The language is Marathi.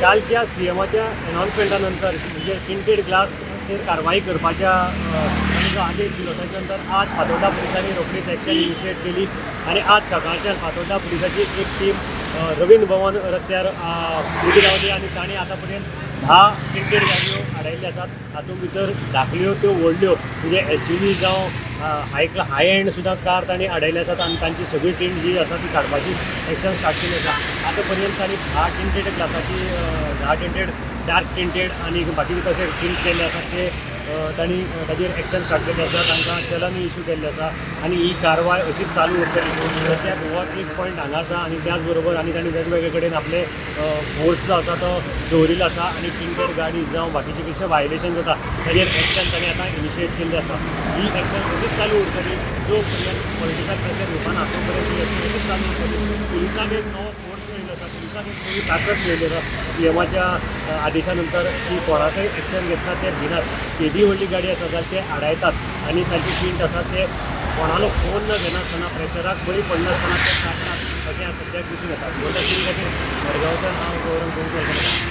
कालच्या सीएमाच्या अनाउन्समेंटा नंतर म्हणजे टिंटेड ग्लासचेर कारवाई करपाच्या जो आदेश दिलो त्याच्या नंतर आज फातोर्डा पुलिसांनी रोखडीच ॲक्शन इनिशिएट केली आणि आज सकाळच्यान फातोर्डा पुलिसाची एक टीम रवींद्र भवन रस्त्यार उभी रावली आणि तांणी आतां पर्यंत 10 टिंटेड गाडयो आडायल्ल्यो आसात. हातूंत भितर धाकल्यो त्यो व्हडल्यो म्हणजे SUV जावं हाय एंड सुद्दां कार तांणी आडायल्ले आसात आणि तांची सगळी टीम जी आसा ती काडपाची एक्शन स्टार्ट केली आसा. आतां पर्यंत तांणी 10 टिंटेड ग्लासाची 10 टिंटेड डार्क टिंटेड आणि बाकीचे कशे टिंट केल्ले आसात ते तांणी ताजेर एक्शन स्टार्ट केल्लें आसा. तांकां चलन इश्यू केल्लें आसा आणि ही कारवाय अशीच चालू उरतली. सद्याक हो एक पॉयंट हांगा आसा आणि त्याच बरोबर आनी तांणी वेगवेगळे कडेन आपले फोर्स जो आसा तो दवरिल्लो आसा आणि टिंटेड गाडी जावं बाकीचे कितलेशे वायलेशन जाता ताजेर एक्शन तांणी आतां इनिशिएट केल्लें आसा. ही एक्शन अशीच चालू उरतली जो पर्यंत पॉलिटिकल प्रेशर येवपाना तो पर्यंत ही एक्शन अशीच चालू उरतली. पुलिसांक एक नवो फोर्स मेळिल्लो आसा, पुलिसांक एक नवी ताकद मेळिल्ली आसा. सीएमाच्या आदेशा नंतर की कोणाकय एक्शन घेतना ते भिनात. केदी व्हडली गाडी आसा जाल्यार ते आडायतात आणि तांची टिंट आसा ते कोणालो फोन न घेनासतना प्रेशराक बळी पडनासतना ते काडटात अशें सद्याक दिसून येता. ह्या खातीर मडगांवच्यान हांव गौरव गोंयकर.